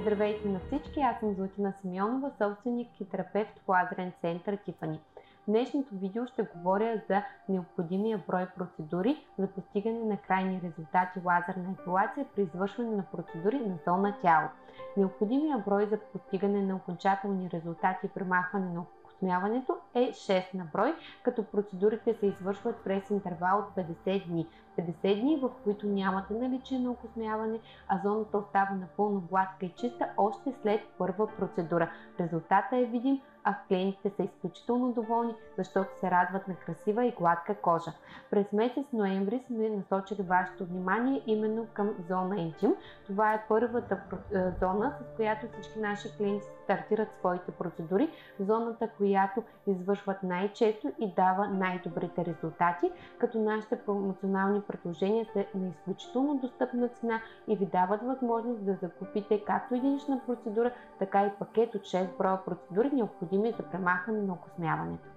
Здравейте на всички, аз съм Златина Симеонова, собственик и терапевт в лазерен център Тифани. В днешното видео ще говоря за необходимия брой процедури за постигане на крайни резултати лазерна епилация при извършване на процедури на зона тяло. Необходимия брой за постигане на окончателни резултати и премахване на окосмяването е 6 на брой, като процедурите се извършват през интервал от 50 дни. 50 дни, в които нямате наличие на окосмяване, а зоната остава напълно гладка и чиста още след първа процедура. Резултатът е видим, а клиентите са изключително доволни, защото се радват на красива и гладка кожа. През месец ноември сме насочили вашето внимание именно към зона интим. Това е първата зона, с която всички наши клиенти стартират своите процедури, зоната, която извършват най-често и дава най-добрите резултати, като нашите промоционални предложения са на изключително достъпна цена и ви дават възможност да закупите както единична процедура, така и пакет от 6 броя процедури, необходими за премахване на окосмяването.